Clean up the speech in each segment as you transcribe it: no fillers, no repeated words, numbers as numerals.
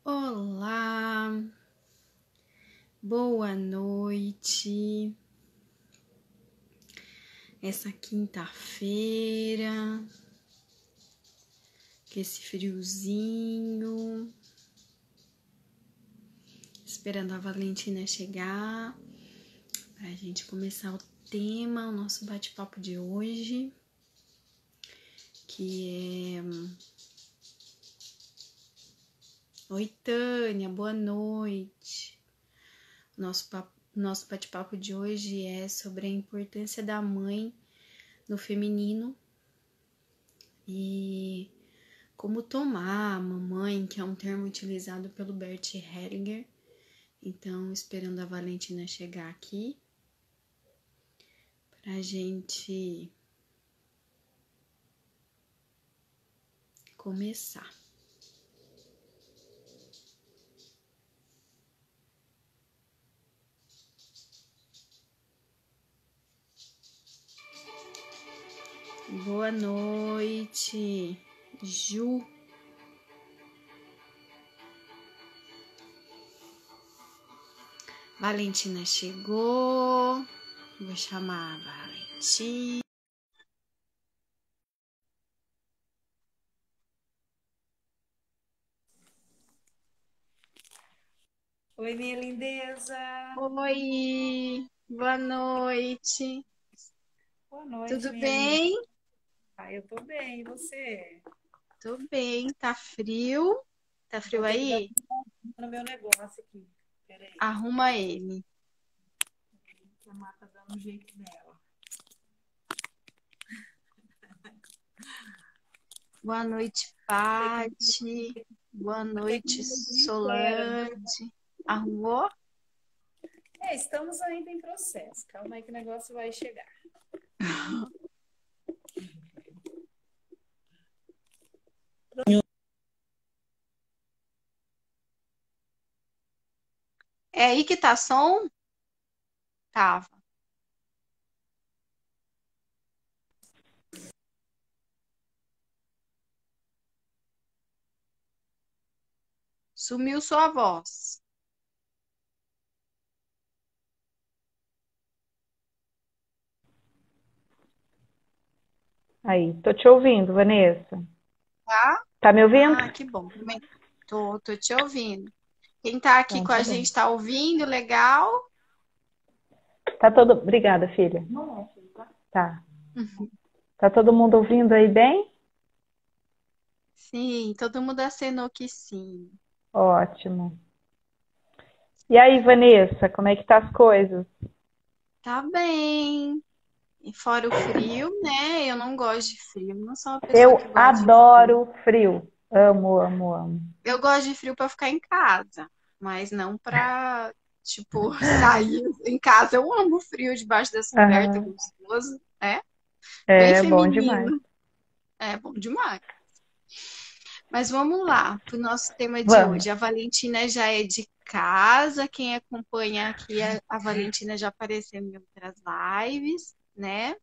Olá, boa noite. Essa quinta-feira, com esse friozinho, esperando a Valentina chegar para a gente começar o tema, o nosso bate-papo de hoje, que é... Oi, Tânia, boa noite. Nosso bate-papo de hoje é sobre a importância da mãe no feminino e como tomar a mamãe, que é um termo utilizado pelo Bert Hellinger. Então, esperando a Valentina chegar aqui pra gente começar. Boa noite, Ju. Valentina chegou. Vou chamar a Valentina. Oi, minha lindeza. Oi, boa noite. Boa noite, Tudo minha linda. bem? Eu tô bem, e você? Tô bem, tá frio? Tá frio Vou ter que dar aí? no meu negócio aqui. Peraí, Arruma ele. a Má tá dando um jeito dela. Boa noite, Sei que Pati. Boa a noite, tecnologia impera, né? Solange. Arrumou? Estamos ainda em processo. Calma aí que o negócio vai chegar. É aí que tá som? Tava. Sumiu sua voz. Aí, tô te ouvindo, Vanessa. Tá? Tá me ouvindo? Ah, que bom. Tô te ouvindo. Quem tá aqui Então, com a tá bem. gente tá ouvindo, legal? Tá todo... Obrigada, filha. Tá. Tá todo mundo ouvindo aí bem? Sim, todo mundo acenou que sim. Ótimo. E aí, Vanessa, como é que tá as coisas? Tá bem. E fora o frio, né? Eu não gosto de frio. Não sou uma pessoa que Eu gosta de frio. adoro frio. Amo, amo, amo. Eu gosto de frio pra ficar em casa, mas não pra, tipo, sair em casa. Eu amo frio debaixo das cobertas, Aham. gostoso, né? Bem É bom demais. feminino. É bom demais. Mas vamos lá pro nosso tema de Vamos. hoje. A Valentina já é de casa. Quem acompanha aqui, a Valentina já apareceu em outras lives, né?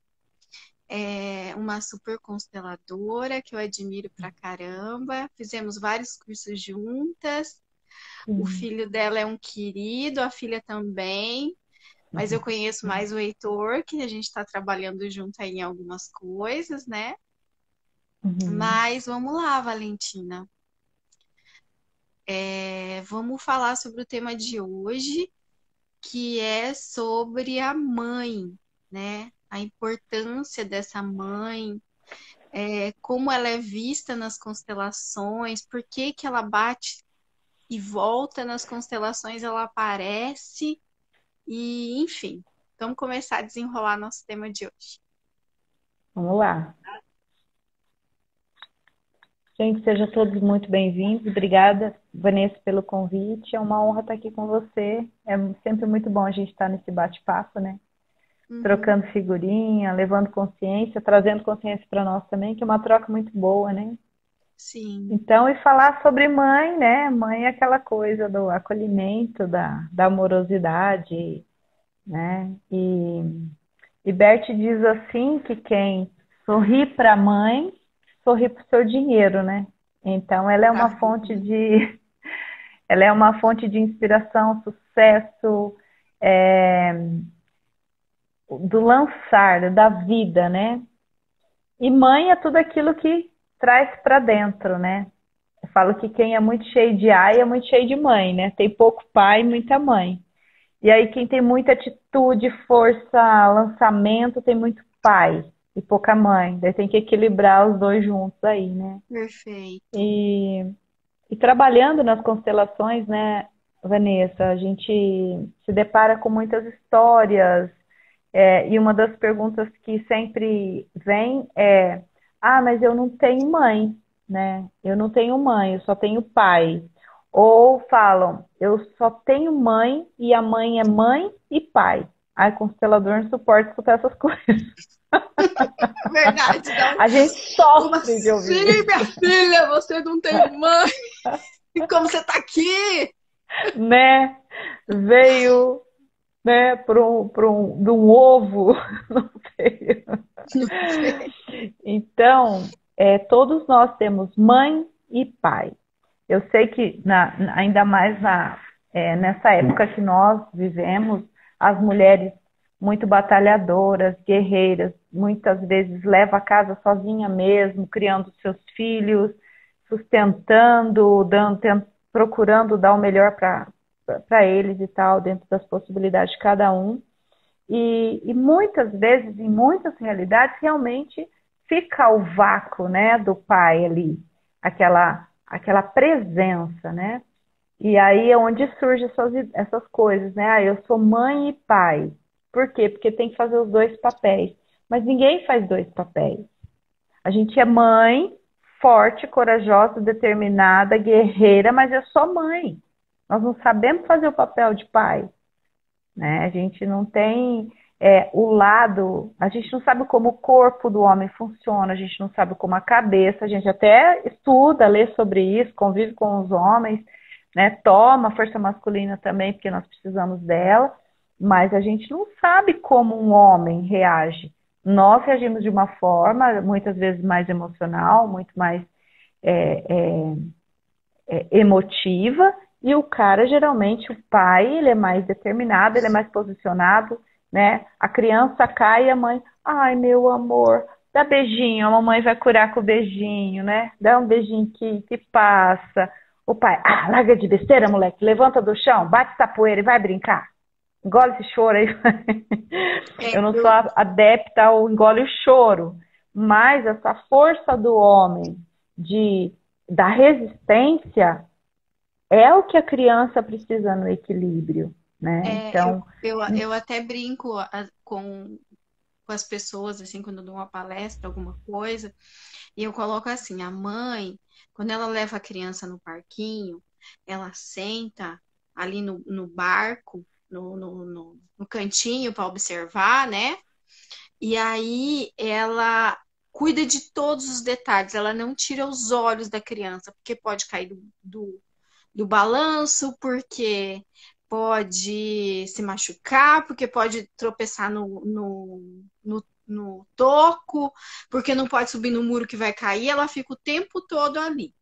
É uma super consteladora que eu admiro pra caramba. Fizemos vários cursos juntas. O Sim. filho dela é um querido, a filha também. Mas eu conheço mais o Heitor, que a gente está trabalhando junto aí em algumas coisas, né? Uhum. Mas vamos lá, Valentina. Vamos falar sobre o tema de hoje, que é sobre a mãe, né? A importância dessa mãe, como ela é vista nas constelações, por que que ela bate e volta nas constelações, ela aparece, e enfim. Vamos começar a desenrolar nosso tema de hoje. Vamos lá. Gente, sejam todos muito bem-vindos. Obrigada, Vanessa, pelo convite. É uma honra estar aqui com você. É sempre muito bom a gente estar nesse bate-papo, né? Uhum, Trocando figurinha, levando consciência, trazendo consciência para nós também, que é uma troca muito boa, né? sim. Então, e falar sobre mãe, né? Mãe é aquela coisa do acolhimento, da amorosidade, né? E Bert diz assim que quem sorri para a mãe, sorri para o seu dinheiro, né? Então, ela é Pra uma vida, fonte né? ela é uma fonte de inspiração, sucesso, é, do lançar, da vida, né? E mãe é tudo aquilo que traz para dentro, né? Eu falo que quem é muito cheio de ai é muito cheio de mãe, né? Tem pouco pai e muita mãe. E aí quem tem muita atitude, força, lançamento, tem muito pai e pouca mãe. Daí tem que equilibrar os dois juntos aí, né? Perfeito. E, e trabalhando nas constelações, né, Vanessa, a gente se depara com muitas histórias, e uma das perguntas que sempre vem é: ah, mas eu não tenho mãe, né? Eu não tenho mãe, eu só tenho pai. Ou falam, eu só tenho mãe e a mãe é mãe e pai. Ai, constelador não suporta escutar essas coisas. Verdade, dá um. A gente Como sofre de ouvir assim, minha isso, filha? Você não tem mãe? E como você tá aqui? né? Veio, né, de um ovo, não sei. Não sei. Então, todos nós temos mãe e pai. Eu sei que, ainda mais nessa época que nós vivemos, as mulheres muito batalhadoras, guerreiras, muitas vezes levam a casa sozinha mesmo, criando seus filhos, sustentando, procurando dar o melhor para eles e tal, dentro das possibilidades de cada um. E muitas vezes, em muitas realidades, realmente fica o vácuo, né, do pai ali, aquela presença, né? E aí é onde surgem essas coisas, né? Ah, eu sou mãe e pai. Por quê? Porque tem que fazer os dois papéis. Mas ninguém faz dois papéis. A gente é mãe, forte, corajosa, determinada, guerreira, mas é só mãe. Nós não sabemos fazer o papel de pai, né? A gente não tem o lado, a gente não sabe como o corpo do homem funciona, a gente não sabe como a cabeça, a gente até estuda, lê sobre isso, convive com os homens, né? Toma força masculina também, porque nós precisamos dela, mas a gente não sabe como um homem reage. Nós reagimos de uma forma, muitas vezes mais emocional, muito mais é, é, emotiva, e o cara, geralmente, o pai, ele é mais determinado, ele é mais posicionado, né? A criança cai e a mãe, ai, meu amor, dá beijinho, a mamãe vai curar com o beijinho, né? Dá um beijinho que passa. O pai, ah, larga de besteira, moleque, levanta do chão, bate essa poeira e vai brincar. Engole esse choro aí. É, Eu não sou adepta ao engole o choro, mas essa força do homem da resistência é o que a criança precisa no equilíbrio, né? eu, Então, eu até brinco com as pessoas, assim, quando eu dou uma palestra, alguma coisa, e eu coloco assim, a mãe, quando ela leva a criança no parquinho, ela senta ali no barco, no cantinho para observar, né? E aí ela cuida de todos os detalhes, ela não tira os olhos da criança, porque pode cair do balanço, porque pode se machucar, porque pode tropeçar no toco, porque não pode subir no muro que vai cair, ela fica o tempo todo ali.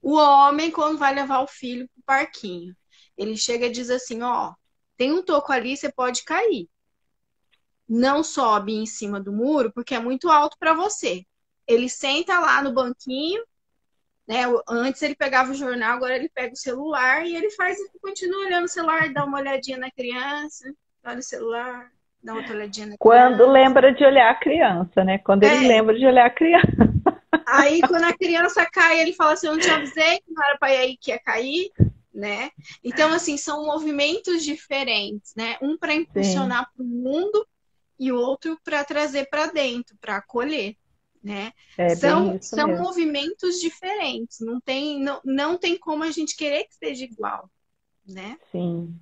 O homem, quando vai levar o filho pro parquinho, ele chega e diz assim: ó, tem um toco ali, você pode cair. Não sobe em cima do muro, porque é muito alto para você. Ele senta lá no banquinho, né? Antes ele pegava o jornal, agora ele pega o celular e ele faz, continua olhando o celular, dá uma olhadinha na criança, olha o celular, dá outra olhadinha na quando criança. lembra de olhar a criança, né? Quando ele É. lembra de olhar a criança. Aí quando a criança cai, ele fala assim: eu não te avisei que não era para ir aí que ia cair, né? Então, assim, são movimentos diferentes, né? Um para Sim, impulsionar para o mundo e o outro para trazer para dentro, para acolher, né? é bem isso São mesmo. movimentos diferentes, não tem como a gente querer que seja igual, né? Sim,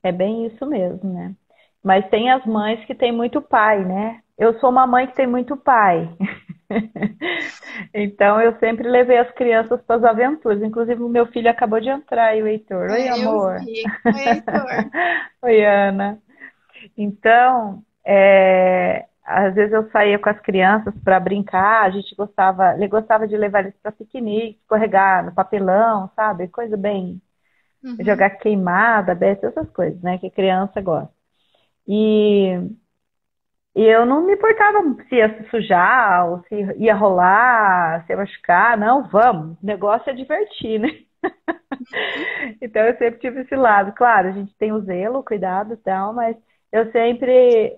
é bem isso mesmo, né? Mas tem as mães que têm muito pai, né? Eu sou uma mãe que tem muito pai. Então eu sempre levei as crianças para as aventuras. Inclusive o meu filho acabou de entrar aí, o Heitor. Oi, É, eu amor. vi. Oi, Heitor. Oi, Ana. Então, às vezes eu saía com as crianças para brincar, ele gostava de levar eles para piquenique, escorregar no papelão, sabe? Coisa bem, Uhum. jogar queimada, besta, essas coisas, né? Que criança gosta. E, e eu não me importava se ia se sujar, ou se ia rolar, se ia machucar, não, vamos. O negócio é divertir, né? Uhum. Então eu sempre tive esse lado. Claro, a gente tem o zelo, o cuidado e tal, mas eu sempre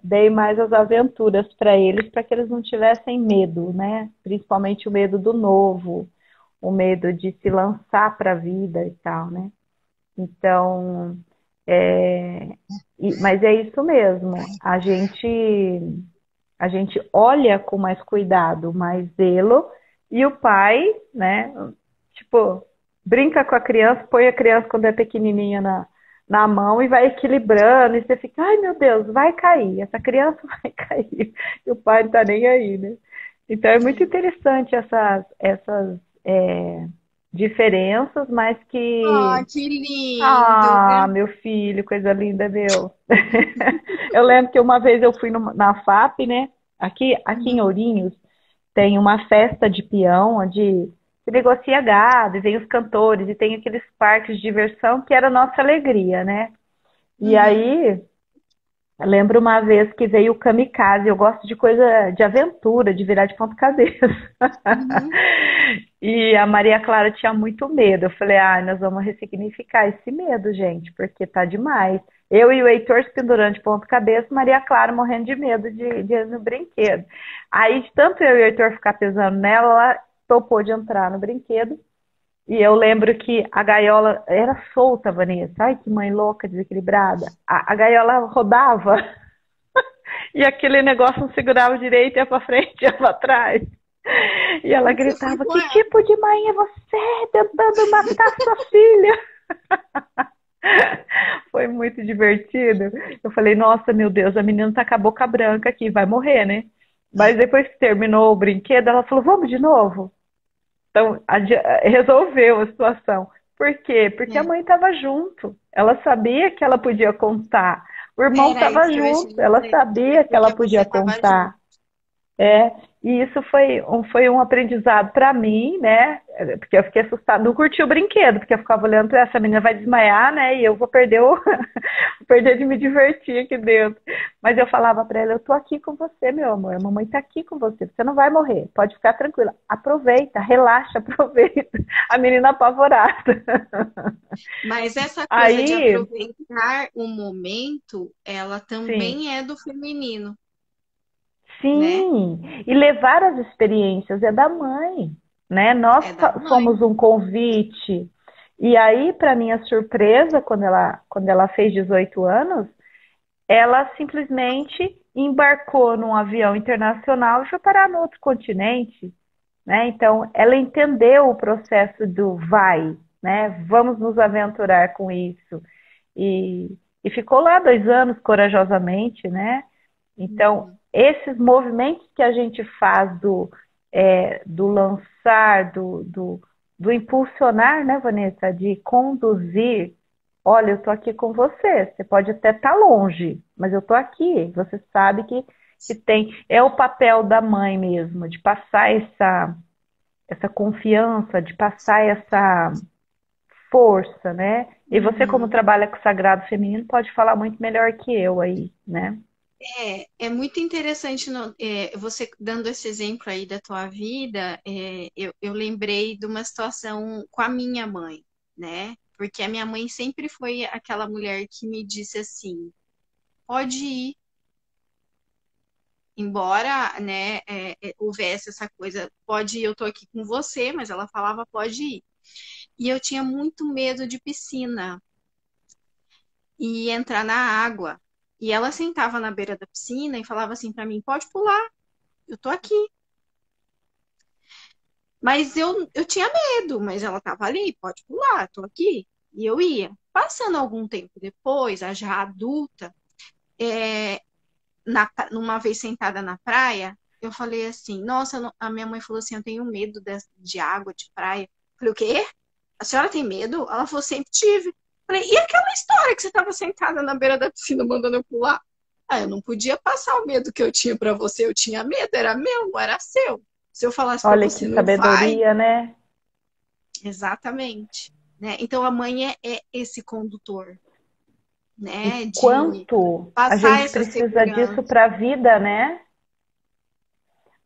dei mais as aventuras para que eles não tivessem medo, né? Principalmente o medo do novo, o medo de se lançar para a vida e tal, né? Então, é, mas é isso mesmo. A gente olha com mais cuidado, mais zelo, e o pai, né? Tipo, brinca com a criança, põe a criança quando é pequenininha na mão e vai equilibrando, e você fica, ai meu Deus, vai cair, essa criança vai cair, e o pai não tá nem aí, né? Então é muito É. interessante essas diferenças, mas Ah, que que lindo, ah, viu? meu filho, coisa linda, meu. Eu lembro que uma vez eu fui na FAP, né? Aqui em Uhum. Ourinhos tem uma festa de peão onde se negocia gado e vem os cantores e tem aqueles parques de diversão que era a nossa alegria, né? E Uhum. aí, eu lembro uma vez que veio o kamikaze. Eu gosto de coisa de aventura, de virar de ponta cabeça. Uhum. E a Maria Clara tinha muito medo. Eu falei, ah, nós vamos ressignificar esse medo, gente, porque tá demais. Eu e o Heitor se pendurando de ponta cabeça, Maria Clara morrendo de medo de ir no brinquedo. Aí, de tanto eu e o Heitor ficar pesando nela, ela topou de entrar no brinquedo. E eu lembro que a gaiola era solta, Vanessa. Ai, que mãe louca, desequilibrada. A gaiola rodava e aquele negócio não segurava direito, ia pra frente, ia pra trás. E ela Você foi gritava: com Que ela. tipo de mãe é você tentando matar sua filha? Foi muito divertido. Eu falei: Nossa, meu Deus, a menina tá com a boca branca aqui, vai morrer, né? Mas depois que terminou o brinquedo, ela falou: Vamos de novo? Então, resolveu a situação. Por quê? Porque a É. mãe estava junto. Ela sabia que ela podia contar. O irmão Era estava isso que eu ia te junto. Ela dizer. É sabia que ela porque você podia estava junto. contar. É, e isso foi um aprendizado para mim, né? Porque eu fiquei assustada, não curti o brinquedo, porque eu ficava olhando para essa menina vai desmaiar, né? E eu vou perder vou perder de me divertir aqui dentro. Mas eu falava para ela, eu tô aqui com você, meu amor. A mamãe tá aqui com você. Você não vai morrer. Pode ficar tranquila. Aproveita, relaxa, aproveita. A menina apavorada. Mas essa coisa de Aí, aproveitar o momento, ela sim, também é do feminino, né? sim, e levar as experiências é da mãe, né? Nós É da mãe. somos um convite. E aí, para minha surpresa, quando ela fez 18 anos, ela simplesmente embarcou num avião internacional e foi parar no outro continente, né? Então, ela entendeu o processo do vai, né? Vamos nos aventurar com isso. E ficou lá 2 anos corajosamente, né? Então, Uhum. esses movimentos que a gente faz do lançar, do impulsionar, né, Vanessa? De conduzir. Olha, eu estou aqui com você. Você pode até estar longe, mas eu estou aqui. Você sabe que tem. É o papel da mãe mesmo, de passar essa confiança, de passar essa força, né? E você, como Uhum. trabalha com o sagrado feminino, pode falar muito melhor que eu aí, né? É muito interessante você dando esse exemplo aí da tua vida. Eu lembrei de uma situação com a minha mãe, né? Porque a minha mãe sempre foi aquela mulher que me disse assim: pode ir, embora, né, houvesse essa coisa, pode ir, eu tô aqui com você, mas ela falava pode ir. E eu tinha muito medo de piscina e entrar na água. E ela sentava na beira da piscina e falava assim para mim: pode pular, eu tô aqui. Mas eu tinha medo, mas ela tava ali, pode pular, tô aqui. E eu ia. Passando algum tempo depois, já adulta, é, numa vez sentada na praia, eu falei assim: Nossa, a minha mãe falou assim: Eu tenho medo de água, de praia. Eu falei: O quê? A senhora tem medo? Ela falou: Sempre tive. Eu falei: E aquela história que você estava sentada na beira da piscina mandando eu pular? eu não podia passar o medo que eu tinha para você, eu tinha medo, era meu, não era seu. Se eu falasse para Olha você, que não vai, sabedoria, né? exatamente, né? Então a mãe é esse condutor, E né? De quanto a passar gente essa precisa disso segurança. para a vida, né?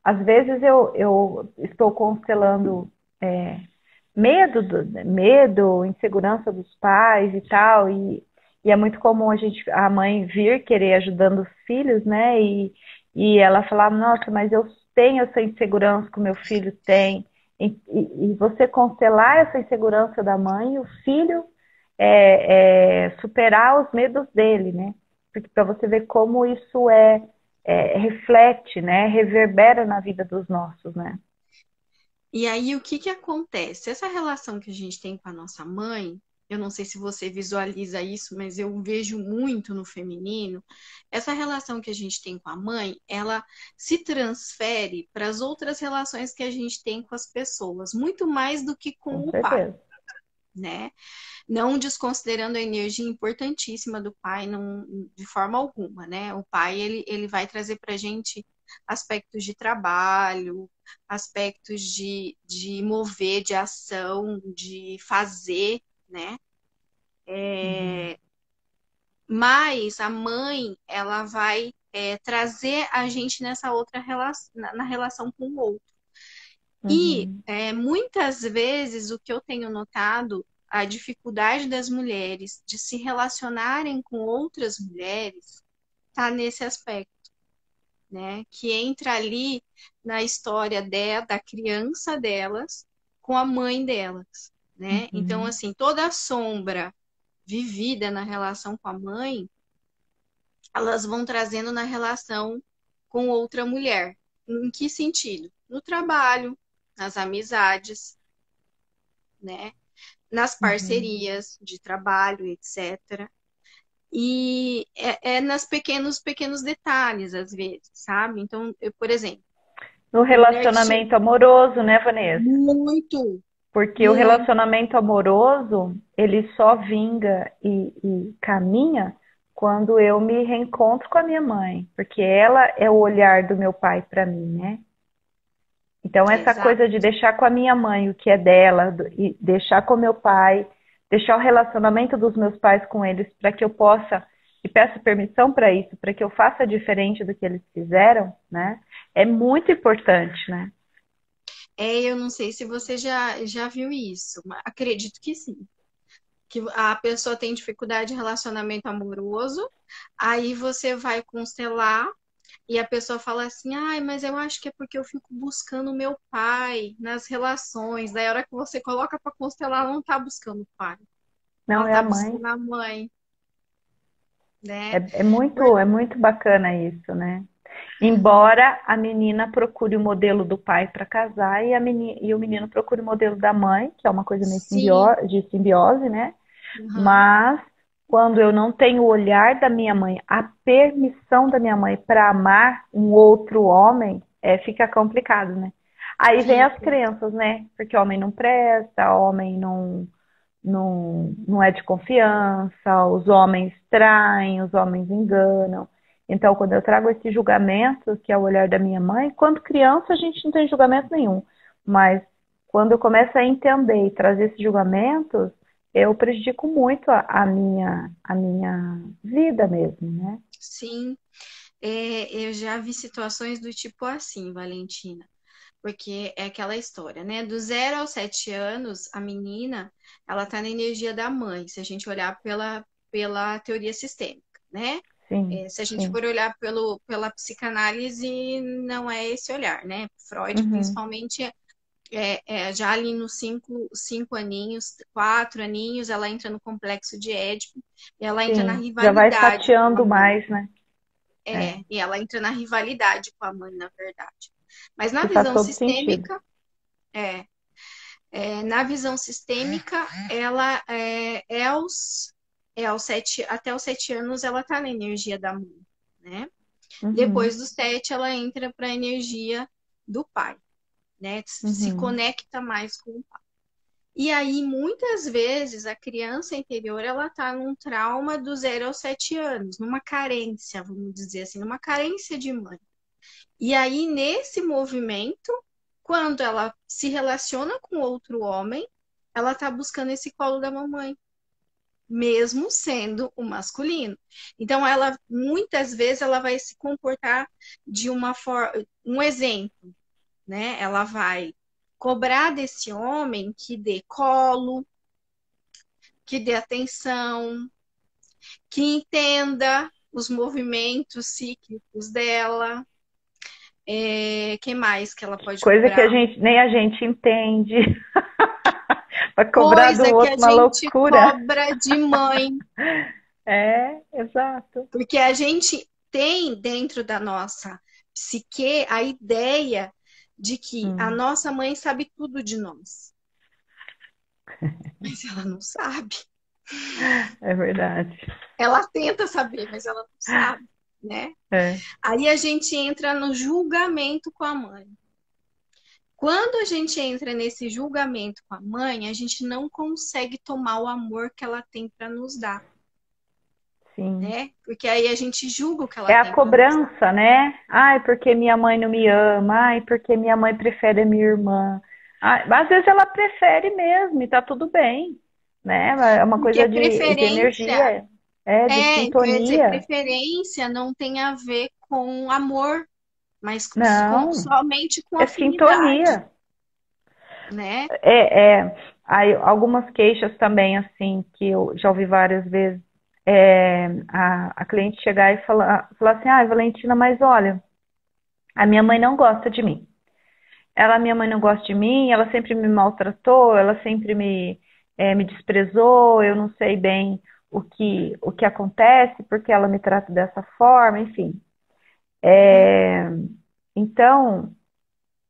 Às vezes eu estou constelando medo, insegurança dos pais e tal, e é muito comum a mãe vir querer ajudando os filhos, né? E ela falar, nossa, mas eu tenho essa insegurança que o meu filho tem. E você constelar essa insegurança da mãe, o filho superar os medos dele, né? Porque para você ver como isso reflete, né? Reverbera na vida dos nossos, né? E aí, o que que acontece? Essa relação que a gente tem com a nossa mãe, eu não sei se você visualiza isso, mas eu vejo muito no feminino. Essa relação que a gente tem com a mãe, ela se transfere para as outras relações que a gente tem com as pessoas, muito mais do que com Com o pai, certeza. né? Não desconsiderando a energia importantíssima do pai, não, de forma alguma, né? O pai, ele vai trazer para a gente aspectos de trabalho, aspectos de mover, de ação, de fazer, né? Uhum. Mas a mãe, ela vai trazer a gente nessa outra relação, na relação com o outro. E Uhum. muitas vezes o que eu tenho notado, a dificuldade das mulheres de se relacionarem com outras mulheres, está nesse aspecto, né? Que entra ali na história da criança delas com a mãe delas, né? Então, Uhum. assim, toda a sombra vivida na relação com a mãe, elas vão trazendo na relação com outra mulher. Em que sentido? No trabalho, nas amizades, né? Nas Uhum. parcerias de trabalho, etc. E é nas pequenos detalhes, às vezes, sabe? Então, eu, por exemplo, No tem mulher que chega relacionamento amoroso, né, Vanessa? muito, Porque o muito, relacionamento amoroso, ele só vinga e caminha quando eu me reencontro com a minha mãe, porque ela é o olhar do meu pai para mim, né? Então, essa exato. coisa de deixar com a minha mãe o que é dela, e deixar com o meu pai, deixar o relacionamento dos meus pais com eles para que eu possa, e peço permissão para isso, para que eu faça diferente do que eles fizeram, né? É muito importante, né? Eu não sei se você já viu isso, mas acredito que sim. Que a pessoa tem dificuldade de relacionamento amoroso, aí você vai constelar e a pessoa fala assim: ai, mas eu acho que é porque eu fico buscando o meu pai nas relações. Daí a hora que você coloca para constelar, ela não tá buscando o pai, Não ela é a tá mãe. buscando a mãe, né? É muito bacana isso, né? Embora a menina procure o modelo do pai para casar e o menino procure o modelo da mãe, que é uma coisa meio Sim, de simbiose, né? uhum, Mas quando eu não tenho o olhar da minha mãe, a permissão da minha mãe para amar um outro homem, fica complicado, né? Aí vem as fica. crenças, né? Porque homem não presta, homem não é de confiança, os homens traem, os homens enganam. Então, quando eu trago esse julgamento, que é o olhar da minha mãe, quando criança a gente não tem julgamento nenhum, mas quando eu começo a entender e trazer esses julgamentos, eu prejudico muito a minha vida mesmo, né? Sim, eu já vi situações do tipo assim, Valentina. Porque é aquela história, né? Do 0 aos 7 anos, a menina, ela tá na energia da mãe, se a gente olhar pela teoria sistêmica, né? Sim, Se a gente sim. for olhar pela psicanálise, não é esse olhar, né? Freud, Uhum, principalmente, já ali nos 5 aninhos, 4 aninhos, ela entra no complexo de Édipo e ela entra na sim. Já vai rivalidade com a fatiando mãe. mais, né? É, E ela entra na rivalidade com a mãe, na verdade. Mas na que faz visão todo sentido. sistêmica, é, na visão sistêmica, ela até os 7 anos ela está na energia da mãe, né? Depois Depois dos 7, ela entra para a energia do pai, né? Se uhum, conecta mais com o pai. E aí, muitas vezes, a criança interior, ela tá num trauma do 0 aos 7 anos, numa carência, vamos dizer assim, numa carência de mãe. E aí, nesse movimento, quando ela se relaciona com outro homem, ela tá buscando esse colo da mamãe, mesmo sendo o masculino. Então, ela, muitas vezes, ela vai se comportar de uma forma, um exemplo, né? Ela vai cobrar desse homem que dê colo, que dê atenção, que entenda os movimentos cíclicos dela. Que mais que ela pode Coisa que cobrar? nem a gente entende. Vai cobrar do Coisa que outro a uma gente loucura. cobra de mãe, É, exato. porque a gente tem dentro da nossa psique a ideia de que a Hum, nossa mãe sabe tudo de nós, mas ela não sabe. é verdade. Ela tenta saber, mas ela não sabe, né? É, Aí a gente entra no julgamento com a mãe. Quando a gente entra nesse julgamento com a mãe, a gente não consegue tomar o amor que ela tem para nos dar, sim. né? Porque aí a gente julga o que ela É a tem para nos dar. cobrança, né? Ai, porque minha mãe não me ama. Ai, porque minha mãe prefere a minha irmã. Ai, às vezes ela prefere mesmo e tá tudo bem, né? É uma Porque coisa de preferência, energia, de então eu ia dizer, sintonia. preferência não tem a ver com amor, mas Não, somente com é afinidade, sintonia. né? Aí, algumas queixas também, assim, que eu já ouvi várias vezes, a cliente chegar e falar assim, ah, Valentina, mas olha, a minha mãe não gosta de mim. Minha mãe não gosta de mim, ela sempre me maltratou, ela sempre me desprezou, eu não sei bem o que acontece, porque ela me trata dessa forma, enfim. Uhum. É, então,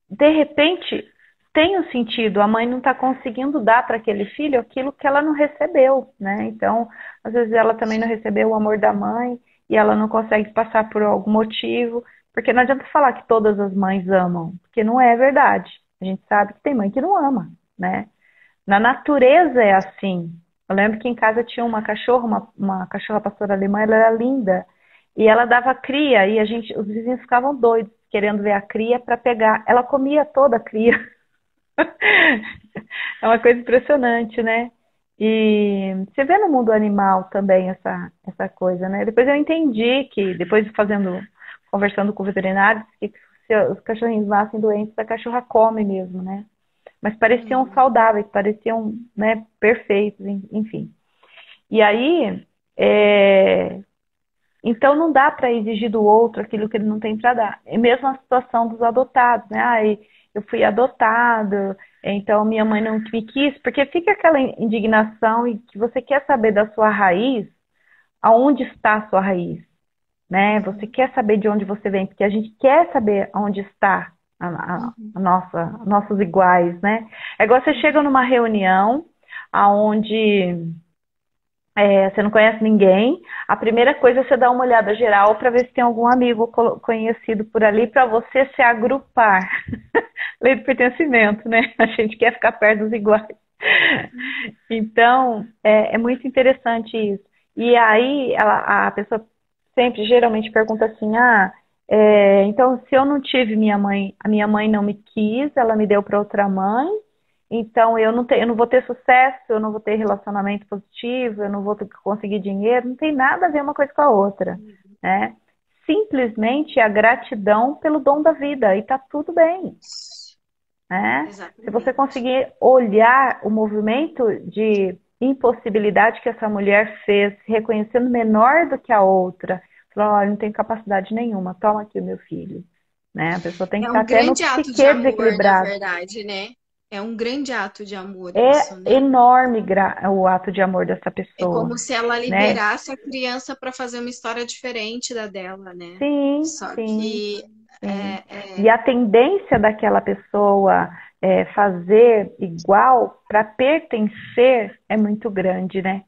de repente, tem um sentido, a mãe não está conseguindo dar para aquele filho aquilo que ela não recebeu, né? Então, às vezes ela também não recebeu o amor da mãe e ela não consegue passar por algum motivo, porque não adianta falar que todas as mães amam, porque não é verdade. A gente sabe que tem mãe que não ama, né? Na natureza é assim. Eu lembro que em casa tinha uma cachorra, uma cachorra pastora alemã, ela era linda. E ela dava cria e os vizinhos ficavam doidos, querendo ver a cria para pegar. Ela comia toda a cria. É uma coisa impressionante, né? E você vê no mundo animal também essa coisa, né? Depois eu entendi que, depois conversando com veterinários, que se os cachorrinhos nascem doentes, a cachorra come mesmo, né? Mas pareciam Uhum. saudáveis, pareciam, né, perfeitos, enfim. E aí, é, então não dá para exigir do outro aquilo que ele não tem para dar. É mesmo a situação dos adotados, né? Ai, eu fui adotado, então minha mãe não me quis, porque fica aquela indignação e que você quer saber da sua raiz, aonde está a sua raiz, né? Você Uhum. quer saber de onde você vem, porque a gente quer saber aonde está Uhum. nossos iguais, né? É igual você chega Uhum. numa reunião aonde você não conhece ninguém, a primeira coisa é você dar uma olhada geral para ver se tem algum amigo conhecido por ali para você se agrupar. Lei do pertencimento, né? A gente quer ficar perto dos iguais. Então, é muito interessante isso. E aí, a pessoa sempre, geralmente, pergunta assim: então, se eu não tive minha mãe, a minha mãe não me quis, ela me deu para outra mãe, então eu não vou ter sucesso, eu não vou ter relacionamento positivo, eu não vou conseguir dinheiro, não tem nada a ver uma coisa com a outra, né? Simplesmente a gratidão pelo dom da vida, e tá tudo bem, né? Se você Exatamente. conseguir olhar o movimento de impossibilidade que essa mulher fez, reconhecendo menor do que a outra, falando, olha, não tenho capacidade nenhuma, toma aqui o meu filho. Né? A pessoa tem que É estar um até no grande ato de psique amor, na desequilibrado. verdade, né? É um grande ato de amor isso, É né? enorme o ato de amor dessa É pessoa, como se ela né? liberasse a criança para fazer uma história diferente da dela, né? Sim, Só sim, que sim. é, E a tendência daquela pessoa fazer igual para pertencer é muito grande, né?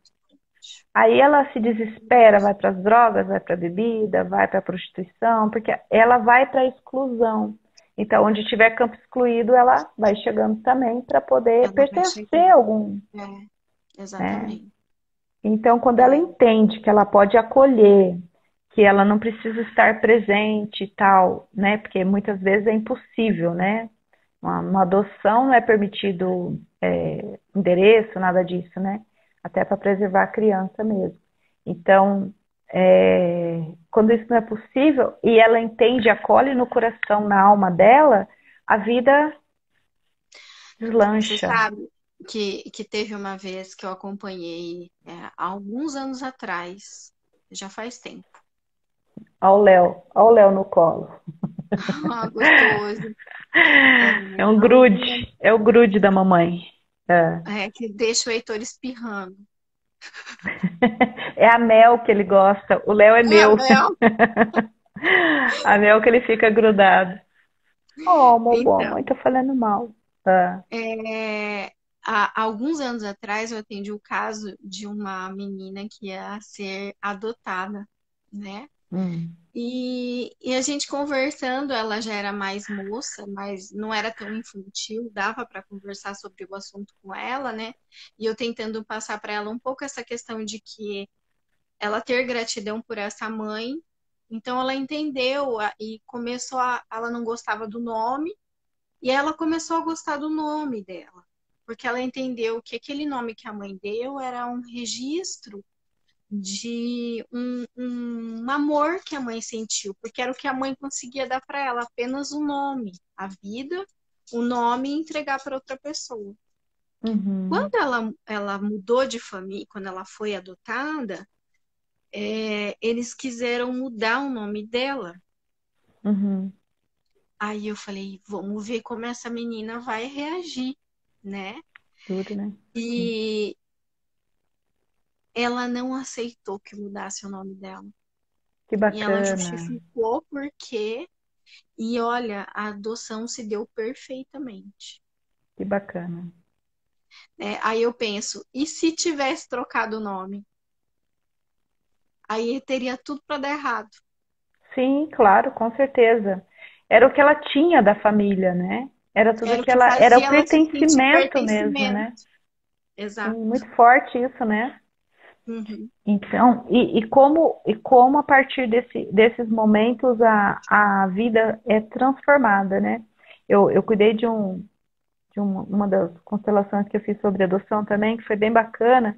Aí ela se desespera, vai para as drogas, vai para a bebida, vai para a prostituição, porque ela vai para a exclusão. Então, onde tiver campo excluído, ela vai chegando também para poder Ela vai pertencer chegando. a algum, né? Exatamente. Então, quando ela É, entende que ela pode acolher, que ela não precisa estar presente e tal, né? Porque muitas vezes é impossível, né? Uma adoção não é permitido endereço, nada disso, né? Até para preservar a criança mesmo. Então, quando isso não é possível e ela entende, acolhe no coração, na alma dela, a vida você deslancha. sabe que teve uma vez que eu acompanhei há alguns anos atrás, já faz tempo. Olha o Léo no colo. Ah, gostoso. É um Algumas, grude, é o grude da mamãe. É. que deixa o Heitor espirrando. É a Mel que ele gosta, o Léo é Ah, meu. Mel. A Mel que ele fica grudado. Oh, meu bom, a mãe Então, tá falando mal. Ah, há alguns anos atrás eu atendi o caso de uma menina que ia ser adotada, né? hum, E a gente conversando, ela já era mais moça, mas não era tão infantil, dava para conversar sobre o assunto com ela, né? E eu tentando passar para ela um pouco essa questão de que ela ter gratidão por essa mãe. Então ela entendeu e ela não gostava do nome, e ela começou a gostar do nome dela, porque ela entendeu que aquele nome que a mãe deu era um registro de um amor que a mãe sentiu, porque era o que a mãe conseguia dar para ela, apenas o nome, a vida, o nome e entregar para outra pessoa. uhum, Quando ela mudou de família, quando ela foi adotada, eles quiseram mudar o nome dela. uhum. Aí eu falei, vamos ver como essa menina vai reagir, né? Duro, né? Sim. E ela não aceitou que mudasse o nome dela. Que E ela bacana, justificou porque e olha, a adoção se deu perfeitamente. que bacana. Aí eu penso, e se tivesse trocado o nome? Aí teria tudo para dar errado. Sim, claro, com certeza. Era o que ela tinha da família, né? Era tudo Era o que que ela. Era o fazia ela se sentir pertencimento mesmo, pertencimento. né? Sim, Exato. muito forte isso, né? Uhum. Então, e como a partir desses momentos a vida é transformada, né? Eu cuidei uma das constelações que eu fiz sobre adoção também, que foi bem bacana.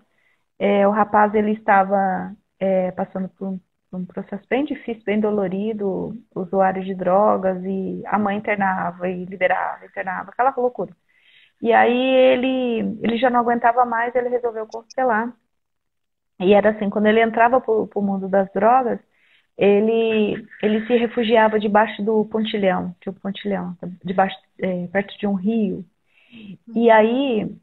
O rapaz, ele estava passando por um processo bem difícil, bem dolorido, usuário de drogas, e a mãe internava e liberava, internava, aquela loucura. E aí ele já não aguentava mais, ele resolveu constelar. E era assim, quando ele entrava para o mundo das drogas, ele se refugiava debaixo do pontilhão, tinha um pontilhão, debaixo, perto de um rio. E Uhum. aí,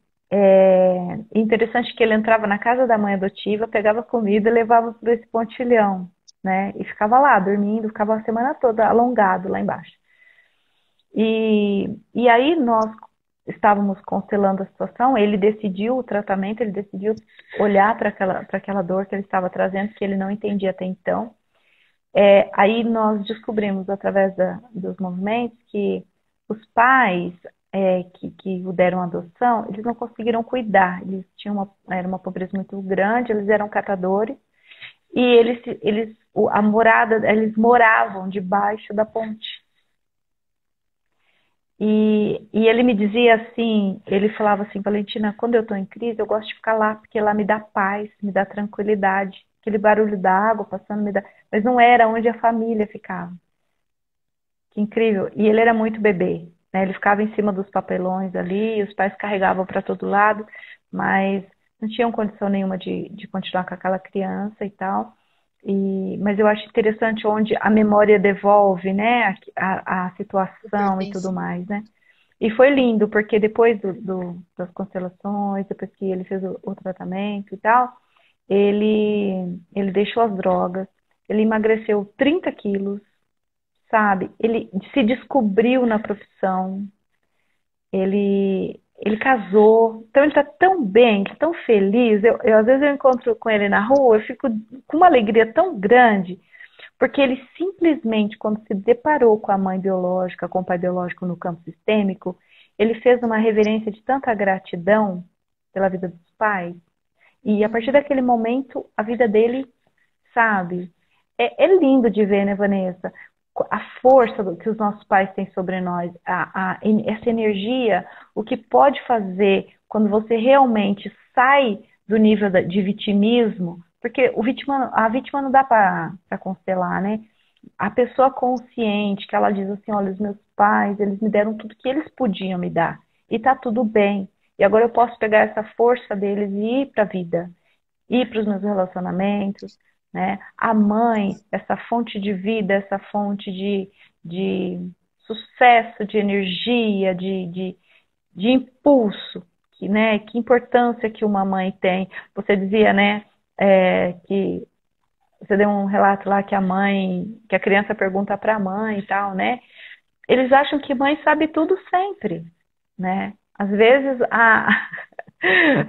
interessante que ele entrava na casa da mãe adotiva, pegava comida e levava para esse pontilhão, né? E ficava lá, dormindo, ficava a semana toda alongado lá embaixo. E aí nós estávamos constelando a situação, ele decidiu o tratamento, ele decidiu olhar para aquela dor que ele estava trazendo, que ele não entendia até então. Aí nós descobrimos, através dos movimentos, que os pais que o deram adoção, eles não conseguiram cuidar, eles tinham era uma pobreza muito grande, eles eram catadores, e a morada, eles moravam debaixo da ponte. E ele me dizia assim, ele falava assim, Valentina, quando eu estou em crise, eu gosto de ficar lá, porque lá me dá paz, me dá tranquilidade. Aquele barulho da água passando me dá. Mas não era onde a família ficava. Que incrível. E ele era muito bebê, né? Ele ficava em cima dos papelões ali, os pais carregavam para todo lado, mas não tinham condição nenhuma de continuar com aquela criança e tal. Mas eu acho interessante onde a memória devolve, né, a O situação e tudo pertencimento. mais, né? E foi lindo, porque depois das constelações, depois que ele fez o tratamento e tal, ele deixou as drogas, ele emagreceu 30 quilos, sabe? Ele se descobriu na profissão, ele casou, então ele está tão bem, tá tão feliz. Às vezes eu encontro com ele na rua, eu fico com uma alegria tão grande, Porque ele simplesmente, quando se deparou com a mãe biológica, com o pai biológico no campo sistêmico, ele fez uma reverência de tanta gratidão pela vida dos pais. E a partir Uhum. daquele momento, a vida dele, sabe? É lindo de ver, né, Vanessa? A força que os nossos pais têm sobre nós, essa energia, o que pode fazer quando você realmente sai do nível de vitimismo, porque a vítima não dá para constelar, né? A pessoa consciente, que ela diz assim, olha, os meus pais, eles me deram tudo que eles podiam me dar, e tá tudo bem. E agora eu posso pegar essa força deles e ir para a vida, ir para os meus relacionamentos, né? A mãe, essa fonte de vida, essa fonte de sucesso, de energia, de impulso, né? Que importância que uma mãe tem. Você dizia, né, que você deu um relato lá que que a criança pergunta para a mãe e tal, né? Eles acham que mãe sabe tudo sempre, né? Às vezes,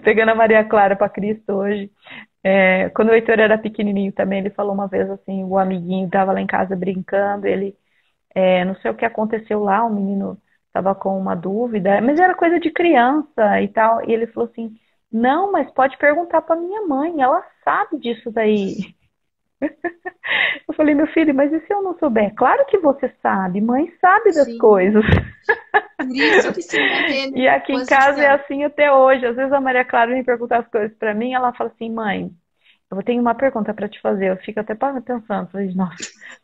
pegando a Maria Clara para Cristo hoje, quando o Heitor era pequenininho também, ele falou uma vez assim, o amiguinho estava lá em casa brincando, ele, não sei o que aconteceu lá, o menino estava com uma dúvida, mas era coisa de criança e tal, e ele falou assim, não, mas pode perguntar para minha mãe, ela sabe disso daí. Eu falei, meu filho, mas e se eu não souber? Claro que você sabe, mãe sabe das Sim. coisas. Por isso que se manter E nessa aqui em casa é posição. assim até hoje. Às vezes a Maria Clara vem perguntar as coisas para mim, ela fala assim, mãe, eu tenho uma pergunta para te fazer. Eu fico até pensando, falei, nossa,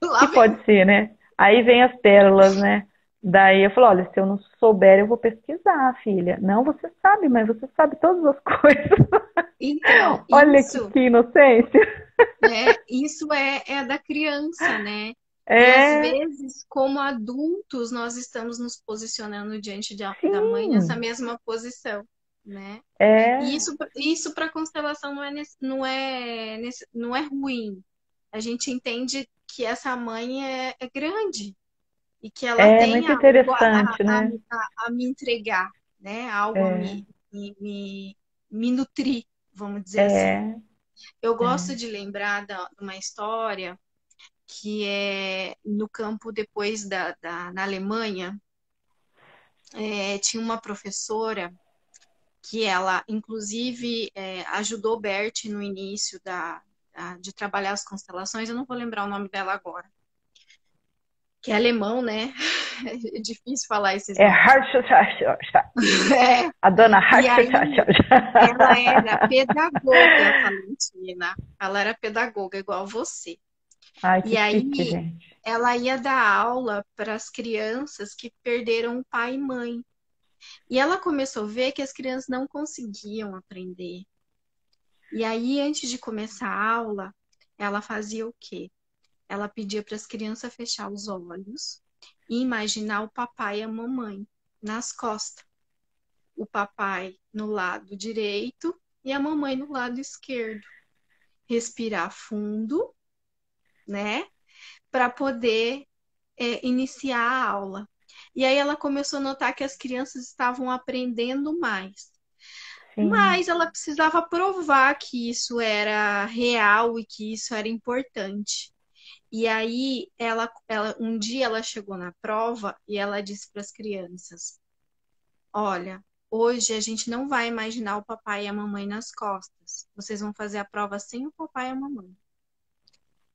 o Lá que vem. pode ser, né? Aí vem as pérolas, né? Daí eu falo, olha, se eu não souber, eu vou pesquisar, filha. Não, você sabe, mas você sabe todas as coisas. Então, Olha que inocência. isso é da criança, né? E às É, vezes, como adultos, nós estamos nos posicionando diante da mãe nessa sim, mesma posição, né? E é, isso para a constelação não é ruim. A gente entende que essa mãe é grande e que ela é tem muito algo interessante, né? a me entregar, né? Algo a É, me nutrir, vamos dizer assim. é, Eu gosto é. de lembrar de uma história que é no campo depois na Alemanha, tinha uma professora que ela, inclusive, ajudou Bert no início de trabalhar as constelações. Eu não vou lembrar o nome dela agora, que é alemão, né? É difícil falar esses É nomes. Harsh. É. A dona E Harsh. aí, ela era pedagoga, Valentina. Ela era pedagoga igual você. Ai, que E chique, aí, gente. ela ia dar aula para as crianças que perderam pai e mãe. E ela começou a ver que as crianças não conseguiam aprender. E aí, antes de começar a aula, ela fazia o quê? Ela pedia para as crianças fechar os olhos e imaginar o papai e a mamãe nas costas. O papai no lado direito e a mamãe no lado esquerdo. Respirar fundo, né? Para poder iniciar a aula. E aí ela começou a notar que as crianças estavam aprendendo mais. Sim, Mas ela precisava provar que isso era real e que isso era importante. E aí um dia ela chegou na prova e ela disse para as crianças: olha, hoje a gente não vai imaginar o papai e a mamãe nas costas. Vocês vão fazer a prova sem o papai e a mamãe.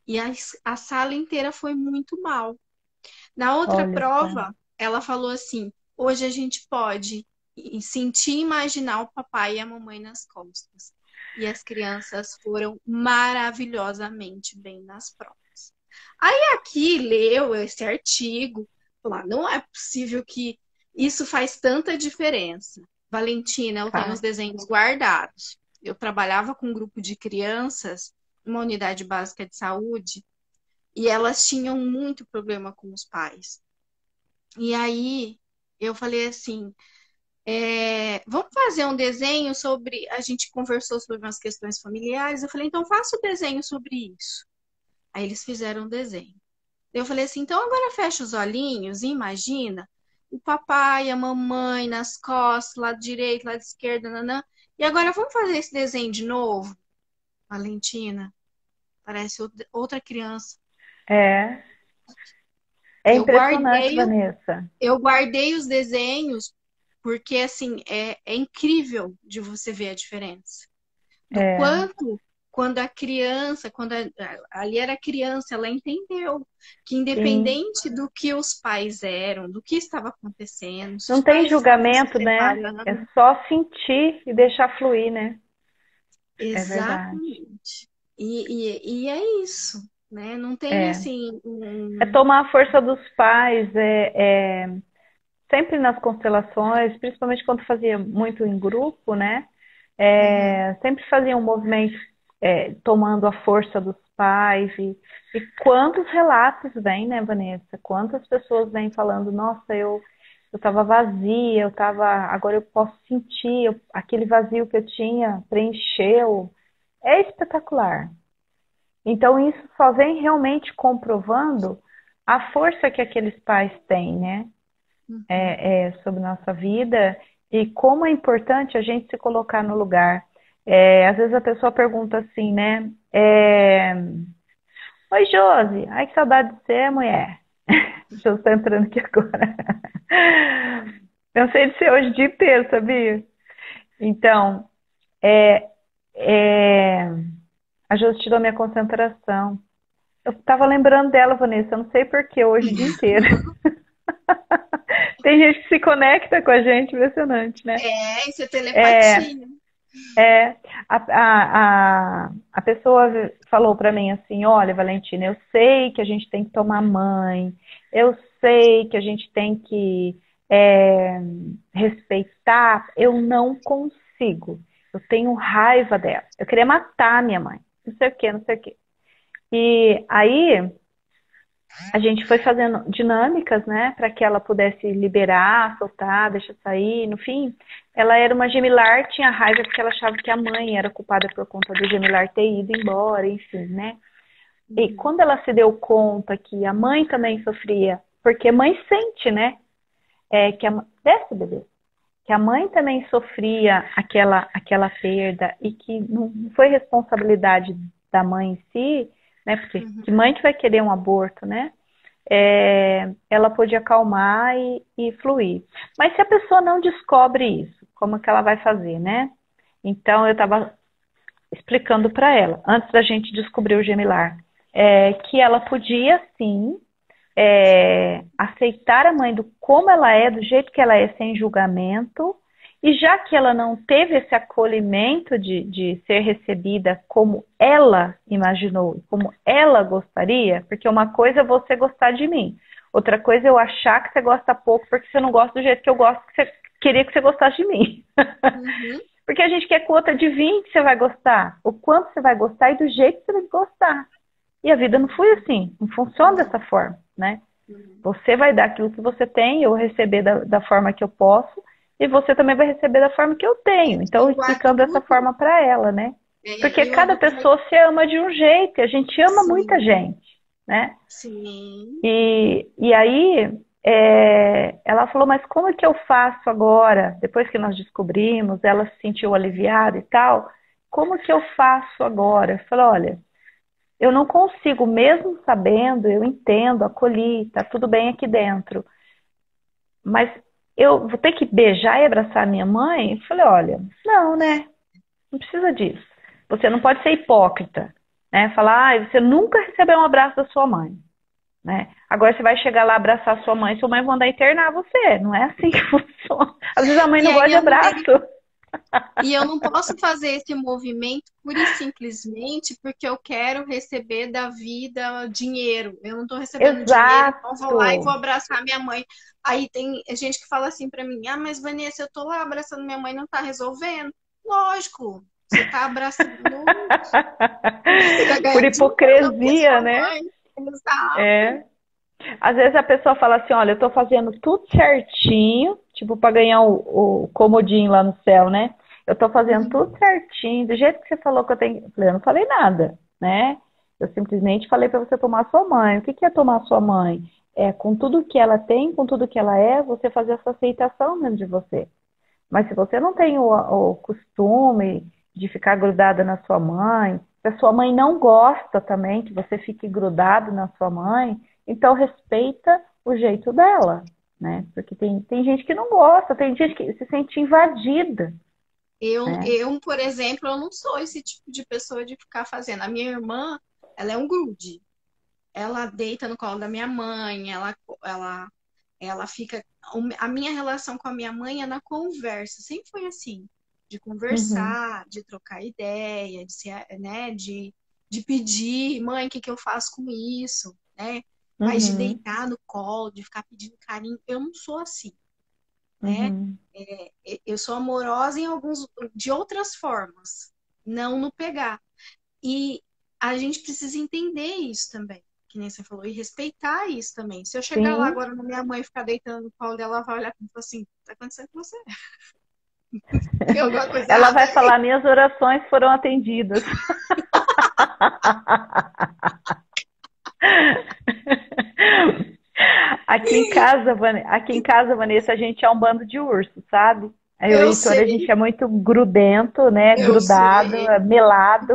E a sala inteira foi muito mal. Na outra olha só. prova, ela falou assim: hoje a gente pode sentir e imaginar o papai e a mamãe nas costas. E as crianças foram maravilhosamente bem nas provas. Aí aqui leu esse artigo, falou: não é possível que isso faz tanta diferença. Valentina, eu tenho os Faz. desenhos guardados. Eu trabalhava com um grupo de crianças, numa unidade básica de saúde, e elas tinham muito problema com os pais. E aí eu falei assim: vamos fazer um desenho sobre. A gente conversou sobre umas questões familiares. Eu falei: então faça o desenho sobre isso. Aí eles fizeram um desenho. Eu falei assim: então agora fecha os olhinhos e imagina o papai, a mamãe nas costas, lado direito, lado esquerdo, nanã. E agora vamos fazer esse desenho de novo, Valentina? Parece outra criança. É, é Eu impressionante, guardei, Vanessa. eu guardei os desenhos porque, assim, é incrível de você ver a diferença. Do É, quanto, quando a criança, ali era criança, ela entendeu que sim. independente do que os pais eram, do que estava acontecendo, se Não os tem pais estavam se julgamento, né? É separando, só sentir e deixar fluir, né? É verdade. exatamente. E é isso, né? Não tem É. assim É tomar a força dos pais, sempre nas constelações, principalmente quando fazia muito em grupo, né? Uhum. Sempre fazia um movimento tomando a força dos pais. E quantos relatos vêm, né, Vanessa? Quantas pessoas vêm falando, nossa, eu estava vazia, agora eu posso sentir, aquele vazio que eu tinha preencheu. É espetacular. Então, isso só vem realmente comprovando a força que aqueles pais têm, né? Uhum. Sobre nossa vida e como é importante a gente se colocar no lugar. Às vezes a pessoa pergunta assim, né? Oi, Josi, ai que saudade de você, mulher. Josi tá entrando aqui agora. Eu sei de ser hoje o dia inteiro, sabia? Então, é, é, a Josi tirou minha concentração. Eu tava lembrando dela, Vanessa, eu não sei por que hoje o dia inteiro. Tem gente que se conecta com a gente, impressionante, né? Isso é É, telepatia. É, a pessoa falou para mim assim: olha, Valentina, eu sei que a gente tem que tomar mãe, eu sei que a gente tem que é, respeitar, eu não consigo. Eu tenho raiva dela. Eu queria matar minha mãe. Não sei o quê, não sei o quê. E aí a gente foi fazendo dinâmicas, né, para que ela pudesse liberar, soltar, deixar sair. No fim, ela era uma gemilar, tinha raiva porque ela achava que a mãe era culpada por conta do gemilar ter ido embora, enfim, né? E Uhum. quando ela se deu conta que a mãe também sofria, porque mãe sente, né, desce, bebê, que a mãe também sofria aquela perda e que não foi responsabilidade da mãe em si, né? Porque que Uhum. mãe que vai querer um aborto, né? Ela pôde acalmar e fluir. Mas se a pessoa não descobre isso, como que ela vai fazer, né? Então eu estava explicando para ela, antes da gente descobrir o gemilar, que ela podia sim aceitar a mãe do como ela é, do jeito que ela é, sem julgamento. E já que ela não teve esse acolhimento de ser recebida como ela imaginou, como ela gostaria, porque uma coisa é você gostar de mim, outra coisa é eu achar que você gosta pouco porque você não gosta do jeito que eu gosto, que você queria que você gostasse de mim. Uhum. Porque a gente quer conta de 20 que você vai gostar, o quanto você vai gostar e do jeito que você vai gostar. E a vida não foi assim, não funciona dessa forma, né? Uhum. Você vai dar aquilo que você tem, eu vou receber da forma que eu posso, e você também vai receber da forma que eu tenho. Então, E o explicando dessa adulto, forma para ela, né? Porque e o cada adulto vai. pessoa se ama de um jeito, e a gente ama muita Sim, gente, né? sim. E aí, ela falou, mas como é que eu faço agora? Depois que nós descobrimos, ela se sentiu aliviada e tal, como que eu faço agora? Eu falei, olha, eu não consigo, mesmo sabendo, eu entendo, acolhi, tá tudo bem aqui dentro. Mas eu vou ter que beijar e abraçar minha mãe? Eu falei, olha, não, né? Não precisa disso. Você não pode ser hipócrita, né? Falar, você nunca recebeu um abraço da sua mãe, né? Agora você vai chegar lá abraçar sua mãe vai mandar internar você. Não é assim que funciona. Às vezes a mãe E não aí gosta de eu não abraço. tenho, e eu não posso fazer esse movimento pura e simplesmente porque eu quero receber da vida dinheiro. Eu não estou recebendo dinheiro, então vou lá e vou Exato. abraçar minha mãe. Aí tem gente que fala assim para mim: "Ah, mas Vanessa, eu tô lá abraçando minha mãe, não tá resolvendo". Lógico, você tá abraçando para Por ganhar dinheiro da hipocrisia, sua né? mãe. Exato. É. Às vezes a pessoa fala assim, olha, eu tô fazendo tudo certinho, tipo, para ganhar o comodinho lá no céu, né? Eu tô fazendo Uhum. tudo certinho, do jeito que você falou que eu tenho. Eu falei, eu não falei nada, né? Eu simplesmente falei para você tomar sua mãe. O que que é tomar sua mãe? É com tudo que ela tem, com tudo que ela é, você fazer essa aceitação dentro de você. Mas se você não tem o costume de ficar grudada na sua mãe, Se a sua mãe não gosta também que você fique grudado na sua mãe, então respeita o jeito dela, né? Porque tem gente que não gosta, tem gente que se sente invadida, né? Por exemplo, eu não sou esse tipo de pessoa de ficar fazendo. A minha irmã, ela é um grude. Ela deita no colo da minha mãe, ela, ela fica. A minha relação com a minha mãe é na conversa, sempre foi assim, de Uhum, conversar, de trocar ideia, né, de pedir, mãe, o que que eu faço com isso, né? Mas de uhum, deitar no colo, de ficar pedindo carinho, eu não sou assim, né? uhum. Eu sou amorosa de outras formas, não no pegar. E a gente precisa entender isso também, que nem você falou, e respeitar isso também. Se eu chegar lá Sim, agora na minha mãe e ficar deitando no colo dela, ela vai olhar para mim e falar assim: tá acontecendo com você? Tem alguma coisa ela errada vai aí? falar, minhas orações foram atendidas. Aqui em casa, Vanessa, a gente é um bando de urso, sabe? Aí eu e o Eu Heitor, a gente sei, é muito grudento, né? eu Grudado, sei, melado.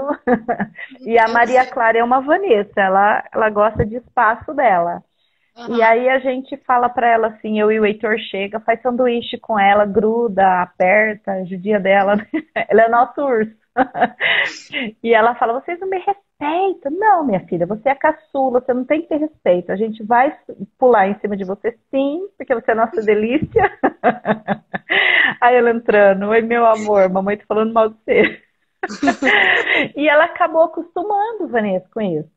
E a eu Maria sei. Clara é uma Vanessa, ela gosta de espaço dela. E Aham. aí a gente fala pra ela assim, eu e o Heitor chega, faz sanduíche com ela, gruda, aperta, judia dela. Ela é nosso urso. E ela fala, vocês não me respeitam. Não, minha filha, você é caçula, você não tem que ter respeito. A gente vai pular em cima de você sim, porque você é nossa delícia. Aí ela entrando, oi meu amor, mamãe tá falando mal de você. E ela acabou acostumando, Vanessa, com isso.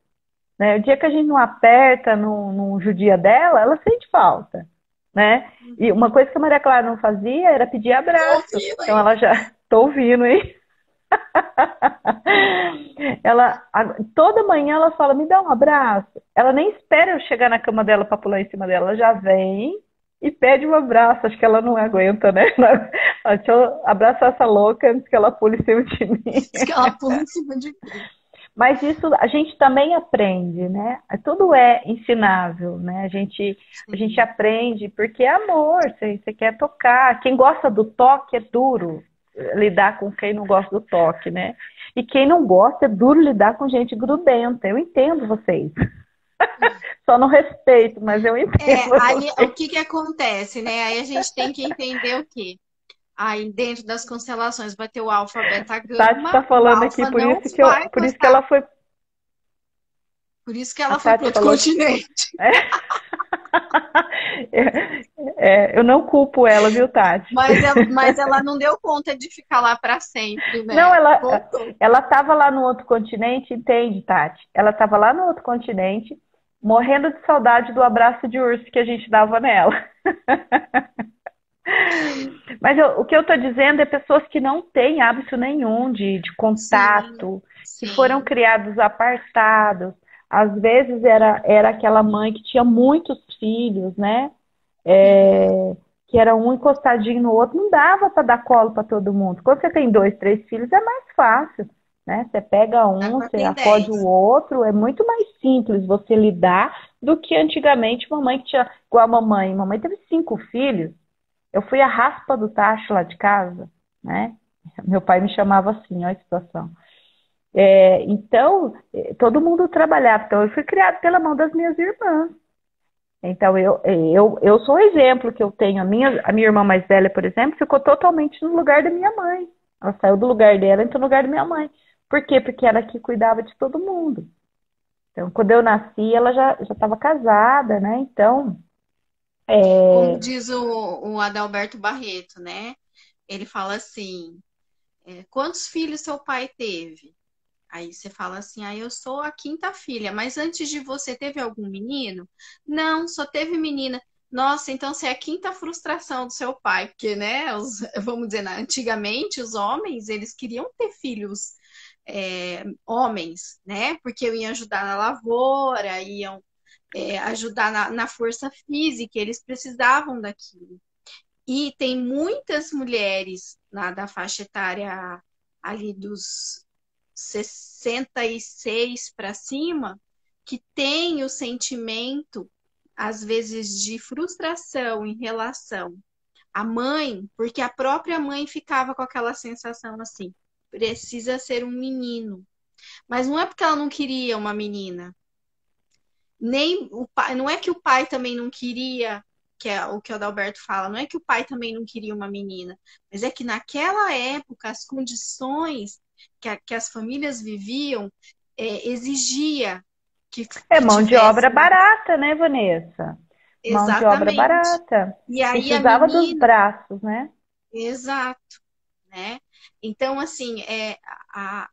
Né? O dia que a gente não aperta, não judia dela, ela sente falta, né? E uma Uhum. coisa que a Maria Clara não fazia era pedir Tô abraço. ouvindo Então aí. ela já, tô ouvindo, hein? Ela, toda manhã ela fala, me dá um abraço. Ela nem espera eu chegar na cama dela para pular em cima dela, ela já vem e pede um abraço. Acho que ela não aguenta, né? Deixa eu abraçar essa louca antes que ela pule em cima de mim. Diz que ela pula em cima de mim. Mas isso a gente também aprende, né? Tudo é ensinável, né? A gente Sim. aprende porque é amor, você quer tocar. Quem gosta do toque é duro lidar com quem não gosta do toque, né? E quem não gosta é duro lidar com gente grudenta. Eu entendo vocês. Só não respeito, mas eu entendo Aí o vocês. que que acontece, né? Aí a gente tem que entender o quê? Aí dentro das constelações vai ter o alfa, beta, Tati gama. tá O falando aqui, alfa por não isso que vai por isso que gostar. ela foi. Por isso que A ela foi para Tati outro falou. continente. Eu não culpo ela, viu, Tati? Mas ela não deu conta de ficar lá para sempre, Não, né? ela Voltou. ela estava lá no outro continente, entende, Tati? Ela estava lá no outro continente, morrendo de saudade do abraço de urso que a gente dava nela. Mas o que eu estou dizendo é pessoas que não têm hábito nenhum de Sim, contato, que foram sim. criados apartados. Às vezes era aquela mãe que tinha muitos filhos, né? Uhum. Que era um encostadinho no outro, não dava para dar colo para todo mundo. Quando você tem dois, três filhos, é mais fácil, né? Você pega um, Agora você tem acode o 10. outro, é muito mais simples você lidar do que antigamente mamãe que tinha, igual a mamãe. Mamãe teve 5 filhos, eu fui a raspa do tacho lá de casa, né? Meu pai me chamava assim, olha a situação. Então, todo mundo trabalhava. Então, eu fui criada pela mão das minhas irmãs. Então, eu sou o exemplo que eu tenho. A minha irmã mais velha, por exemplo, ficou totalmente no lugar da minha mãe. Ela saiu do lugar dela e entrou no lugar da minha mãe. Por quê? Porque era que cuidava de todo mundo. Então, quando eu nasci, ela já estava casada, né? Então, Como é, diz o Adalberto Barreto, né? Ele fala assim: quantos filhos seu pai teve? Aí você fala assim: ah, eu sou a quinta filha, mas antes de você teve algum menino? Não, só teve menina. Nossa, então você é a quinta frustração do seu pai, porque, né, vamos dizer, antigamente os homens, eles queriam ter filhos homens, né, porque iam ajudar na lavoura, iam ajudar na força física, eles precisavam daquilo. E tem muitas mulheres da faixa etária ali dos 66 para cima que têm o sentimento, às vezes, de frustração em relação à mãe, porque a própria mãe ficava com aquela sensação assim: precisa ser um menino. Mas não é porque ela não queria uma menina. Nem o pai, não é que o pai também não queria, que é o que o Adalberto fala, não é que o pai também não queria uma menina, mas é que naquela época as condições que as famílias viviam exigia É que mão de tivesse obra uma... barata, né, Vanessa? Mão de obra Exatamente. barata. E aí a Precisava dos menina, braços, né? exato, né? Então, assim,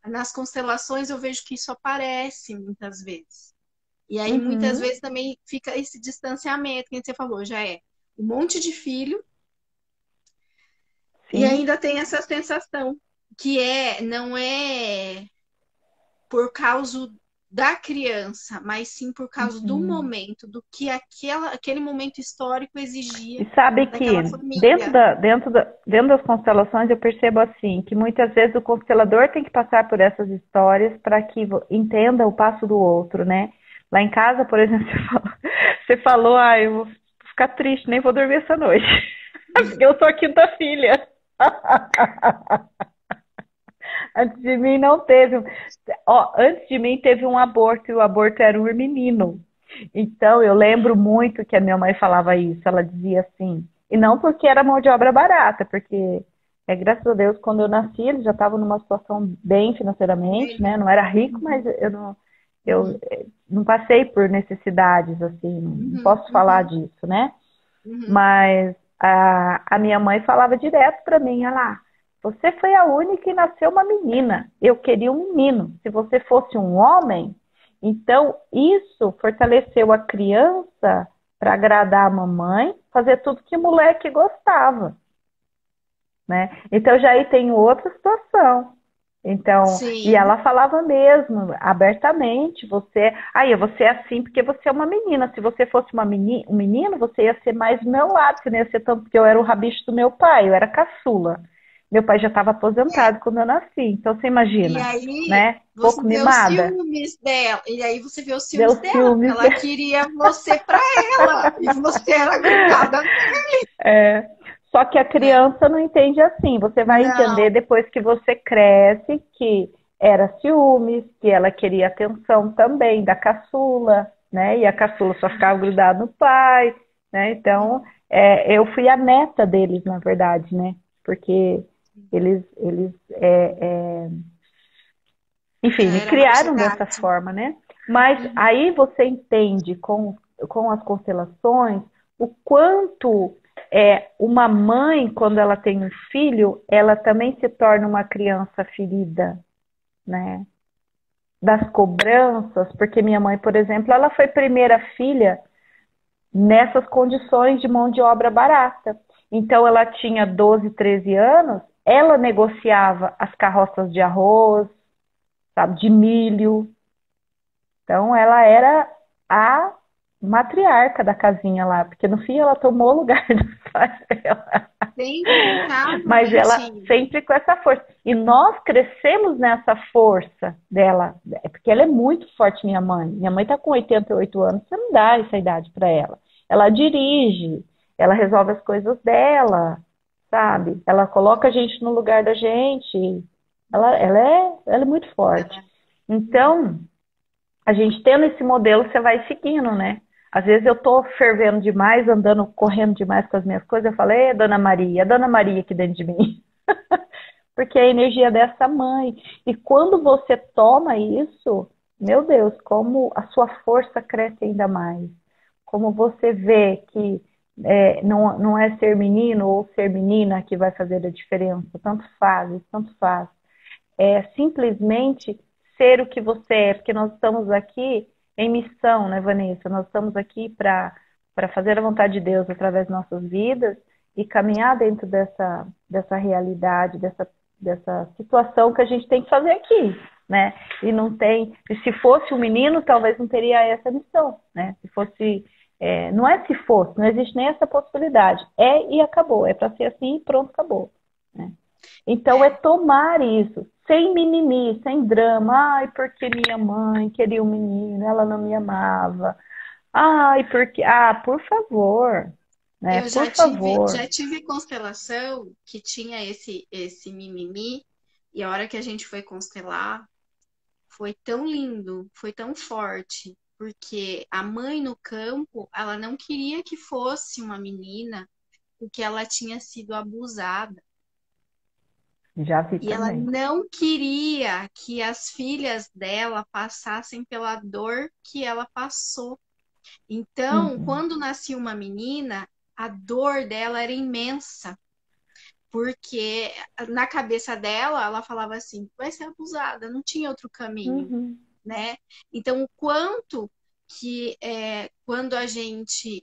nas constelações eu vejo que isso aparece muitas vezes. E aí, muitas Uhum, vezes, também fica esse distanciamento que você falou, já é um monte de filho, e sim. ainda tem essa sensação que não é por causa da criança, mas sim por causa do Uhum. momento, do que aquele momento histórico exigia E sabe que daquela família. dentro das constelações eu percebo assim, que muitas vezes o constelador tem que passar por essas histórias para que entenda o passo do outro, né? Lá em casa, por exemplo, você falou, ah, eu vou ficar triste, nem vou dormir essa noite. Porque eu sou a quinta filha. Antes de mim não teve. Ó, antes de mim teve um aborto e o aborto era um menino. Então eu lembro muito que a minha mãe falava isso. Ela dizia assim, e não porque era mão de obra barata, porque graças a Deus quando eu nasci ele já estava numa situação bem financeiramente, né? Não era rico, mas eu Uhum, não passei por necessidades assim, não uhum, posso falar uhum, disso, né? uhum. Mas a minha mãe falava direto para mim, olha lá, você foi a única que nasceu uma menina. Eu queria um menino. Se você fosse um homem, então isso fortaleceu a criança para agradar a mamãe, fazer tudo que o moleque gostava, né? Então já aí tem outra situação. Então, e Sim, ela falava mesmo, abertamente, você é assim porque você é uma menina. Se você fosse um menino, você ia ser mais do meu lado, você não ia ser tanto, porque eu era o rabicho do meu pai, eu era caçula. Meu pai já estava aposentado quando eu nasci, então você e imagina, aí né? você Pouco vê os mimada, ciúmes dela, e aí você vê os deu ciúmes dela, porque ciúmes. ela queria você para ela, e você era grudada, É, só que a né? criança não entende assim. Você vai entender Não, depois que você cresce que era ciúmes, que ela queria atenção também da caçula, né? E a caçula só ficava grudada no pai, né? Então, eu fui a neta deles, na verdade, né? Porque enfim, ela me era mais criaram dessa chegada. forma, né? Mas Uhum. aí você entende com as constelações o quanto uma mãe, quando ela tem um filho, ela também se torna uma criança ferida, né? Das cobranças, porque minha mãe, por exemplo, ela foi primeira filha nessas condições de mão de obra barata. Então ela tinha 12, 13 anos, ela negociava as carroças de arroz, sabe, de milho. Então ela era a matriarca da casinha lá, porque no fim ela tomou o lugar dos pais dela. Sempre ficava Mas ela mentir. sempre com essa força. E nós crescemos nessa força dela, porque ela é muito forte, minha mãe. Minha mãe está com 88 anos, você não dá essa idade para ela. Ela dirige, ela resolve as coisas dela, sabe? Ela coloca a gente no lugar da gente. Ela é muito forte. Ela- Então, a gente tendo esse modelo, você vai seguindo, né? Às vezes eu tô fervendo demais, andando, correndo demais com as minhas coisas, eu falei, a Dona Maria aqui dentro de mim. Porque é a energia dessa mãe. E quando você toma isso, meu Deus, como a sua força cresce ainda mais. Como você vê que não é ser menino ou ser menina que vai fazer a diferença. Tanto faz, tanto faz. É simplesmente ser o que você é, porque nós estamos aqui em missão, né, Vanessa? Nós estamos aqui para fazer a vontade de Deus através de nossas vidas e caminhar dentro dessa realidade, dessa situação que a gente tem que fazer aqui, né? E não tem, e se fosse um menino, talvez não teria essa missão, né? Se fosse, não é se fosse, não existe nem essa possibilidade. É e acabou, é para ser assim e pronto, acabou, né? Então é É, tomar isso, sem mimimi, sem drama. Ai, porque minha mãe queria um menino, ela não me amava. Ai, porque. Ah, por favor, né? eu Por favor. já tive constelação que tinha esse mimimi, e a hora que a gente foi constelar, foi tão lindo, foi tão forte, porque a mãe no campo, ela não queria que fosse uma menina, porque ela tinha sido abusada. Já vi E ela também. não queria que as filhas dela passassem pela dor que ela passou. Então, Uhum. quando nascia uma menina, a dor dela era imensa, porque na cabeça dela, ela falava assim, vai ser abusada, não tinha outro caminho, Uhum. né? Então, o quanto que quando a gente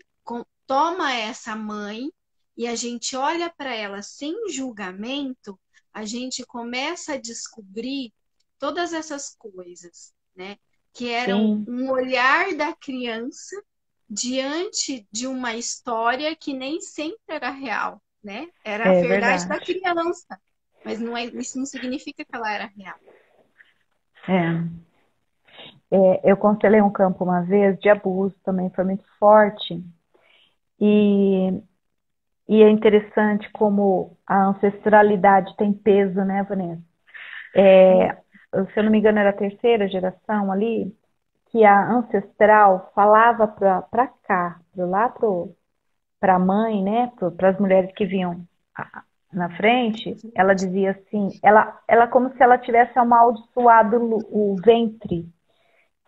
toma essa mãe e a gente olha para ela sem julgamento, a gente começa a descobrir todas essas coisas, né? Que eram Sim, um olhar da criança diante de uma história que nem sempre era real, né? Era a é verdade da verdade. criança, mas não é, isso não significa que ela era real. É. Eu conselhei um campo uma vez de abuso também, foi muito forte. E, e é interessante como a ancestralidade tem peso, né, Vanessa? É, se eu não me engano, era a terceira geração ali, que a ancestral falava para cá, para a mãe, né, para as mulheres que vinham na frente, ela dizia assim, ela como se ela tivesse amaldiçoado o ventre,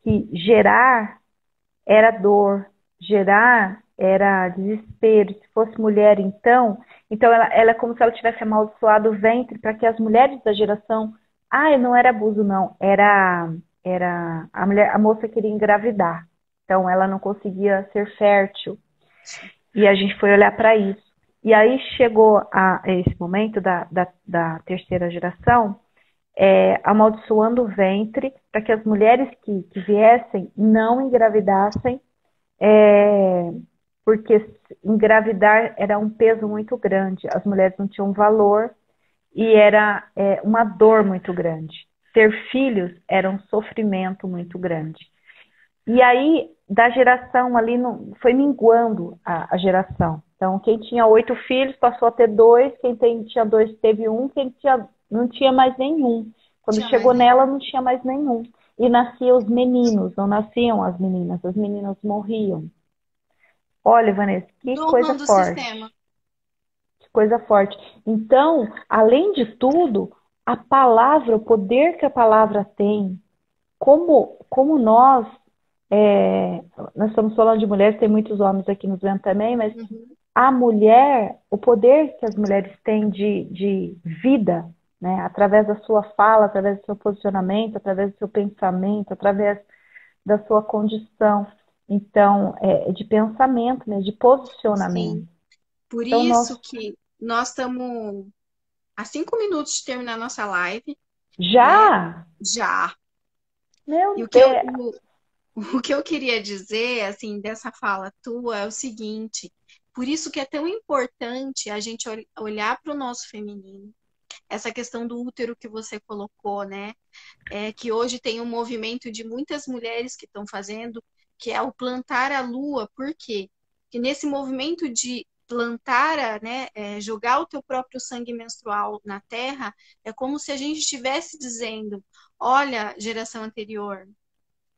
que gerar era dor, gerar era desespero. Se fosse mulher, então ela é como se ela tivesse amaldiçoado o ventre para que as mulheres da geração, não era abuso não, era a mulher, a moça queria engravidar, então ela não conseguia ser fértil e a gente foi olhar para isso. E aí chegou a esse momento da terceira geração, amaldiçoando o ventre para que as mulheres que viessem não engravidassem, é, porque engravidar era um peso muito grande, as mulheres não tinham valor e era uma dor muito grande. Ter filhos era um sofrimento muito grande. E aí, da geração ali, foi minguando a geração. Então, quem tinha 8 filhos passou a ter 2, tinha 2 teve um, não tinha mais nenhum. Quando Tinha mais chegou nem nela, não tinha mais nenhum. E nasciam os meninos, não nasciam as meninas morriam. Olha, Vanessa, que coisa honrando o forte. sistema. Que coisa forte. Então, além de tudo, a palavra, o poder que a palavra tem, como nós estamos falando de mulheres, tem muitos homens aqui nos vendo também, mas Uhum. a mulher, o poder que as mulheres têm de vida, né, através da sua fala, através do seu posicionamento, através do seu pensamento, através da sua condição. Então, de pensamento, né, de posicionamento. Sim. Por Então, nós isso que nós estamos a 5 minutos de terminar nossa live, né? já, Já. E meu Deus, o que eu queria dizer, assim, dessa fala tua é o seguinte: por isso que é tão importante a gente olhar para o nosso feminino. Essa questão do útero que você colocou, né? Que hoje tem um movimento de muitas mulheres que estão fazendo, que é o plantar a lua. Por quê? Porque nesse movimento de plantar, né, jogar o teu próprio sangue menstrual na terra, é como se a gente estivesse dizendo: olha, geração anterior,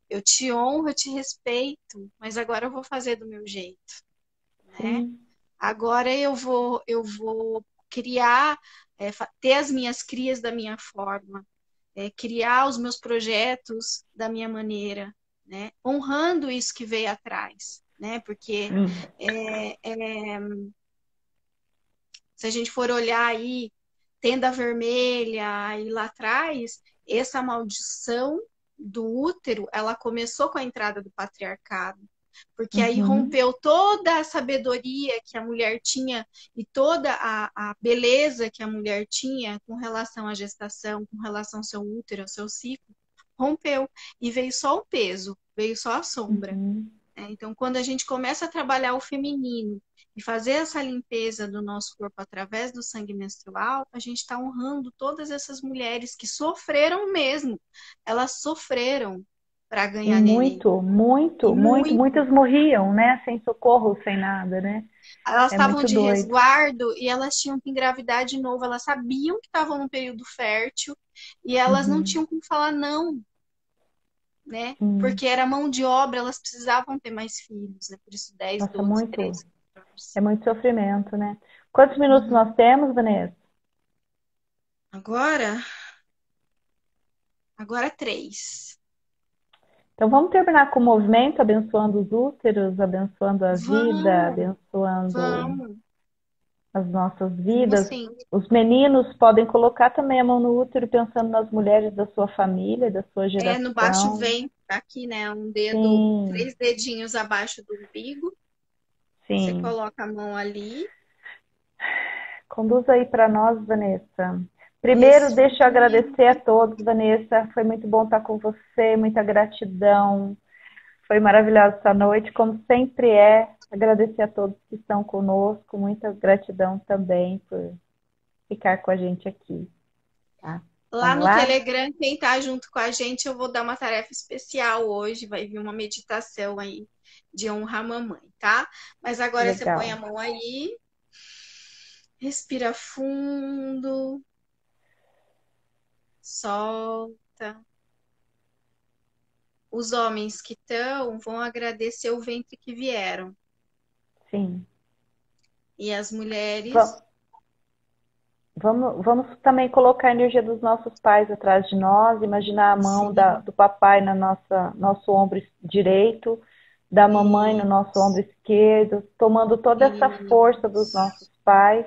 eu te honro, eu te respeito, mas agora eu vou fazer do meu jeito, né? sim, Agora eu vou criar, ter as minhas crias da minha forma, criar os meus projetos da minha maneira, né? Honrando isso que veio atrás, né? Porque sim, é, é, se a gente for olhar aí, tenda vermelha e lá atrás, essa maldição do útero, ela começou com a entrada do patriarcado. Porque aí uhum, rompeu toda a sabedoria que a mulher tinha e toda a beleza que a mulher tinha com relação à gestação, com relação ao seu útero, ao seu ciclo, rompeu. E veio só o peso, veio só a sombra. uhum. Então, quando a gente começa a trabalhar o feminino e fazer essa limpeza do nosso corpo através do sangue menstrual, a gente está honrando todas essas mulheres que sofreram mesmo. Elas sofreram para E ganhar neném. muito, E muito, muito, muito. muitas morriam, né? Sem socorro, sem nada, né? Elas É estavam muito de doido. resguardo e elas tinham que engravidar de novo. Elas sabiam que estavam no período fértil e elas não Uhum. tinham como falar não. né? Sim. Porque era mão de obra, elas precisavam ter mais filhos, né? Por isso 10, Nossa, 12, muito. 13, 14. É muito sofrimento, né? Quantos minutos Uhum. nós temos, Vanessa? Agora, agora 3. Então vamos terminar com o movimento, abençoando os úteros, abençoando a vida, Vamos, abençoando vamos, as nossas vamos vidas. sim. Os meninos podem colocar também a mão no útero, pensando nas mulheres da sua família, da sua É no baixo geração. ventre, tá aqui, né? Um dedo, Sim, 3 dedinhos abaixo do umbigo. Você sim. coloca a mão ali, Conduz aí para nós, Vanessa. Primeiro, deixa eu respira. agradecer a todos, Vanessa. Foi muito bom estar com você, muita gratidão. Foi maravilhosa essa noite, como sempre é. Agradecer a todos que estão conosco, muita gratidão também por ficar com a gente aqui, tá? Lá Vamos no lá? Telegram, quem tá junto com a gente, eu vou dar uma tarefa especial hoje. Vai vir uma meditação aí de honrar a mamãe, tá? Mas agora você põe a Legal. mão aí, respira fundo, solta. Os homens que estão vão agradecer o ventre que vieram. Sim. E as mulheres, Va- vamos também colocar a energia dos nossos pais atrás de nós, imaginar a mão sim, do papai na nosso ombro direito, da mamãe no e, nosso ombro esquerdo, tomando toda essa força dos nossos isso, pais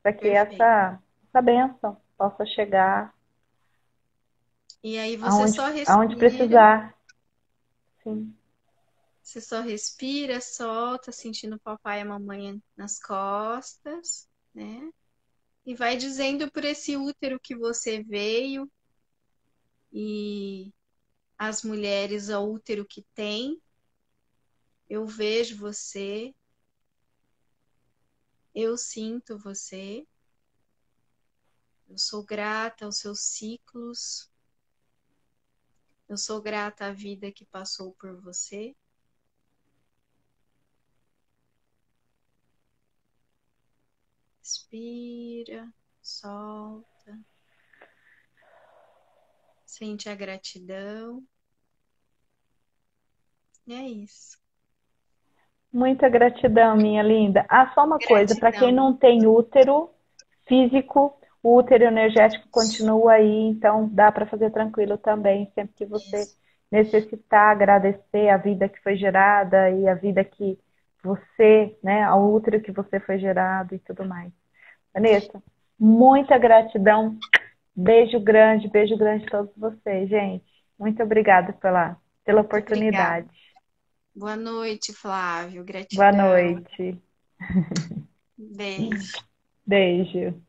para que perfeito. essa bênção possa chegar E aí aonde precisar. Sim. você só respira, solta, sentindo o papai e a mamãe nas costas, né? E vai dizendo por esse útero que você veio e as mulheres ao útero que tem. Eu vejo você, eu sinto você, eu sou grata aos seus ciclos, eu sou grata à vida que passou por você. Inspira, solta, sente a gratidão. E é isso. Muita gratidão, minha linda. Ah, só uma coisa, para quem Gratidão. não tem útero físico, o útero energético continua aí, então dá para fazer tranquilo também, sempre que você Isso. necessitar agradecer a vida que foi gerada e a vida que você, né, ao útero que você foi gerado e tudo mais. Vanessa, muita gratidão. Beijo grande a todos vocês, gente. Muito obrigada pela Muito obrigada. oportunidade. Boa noite, Flávio. Boa Gratidão. noite. Beijo. Beijo.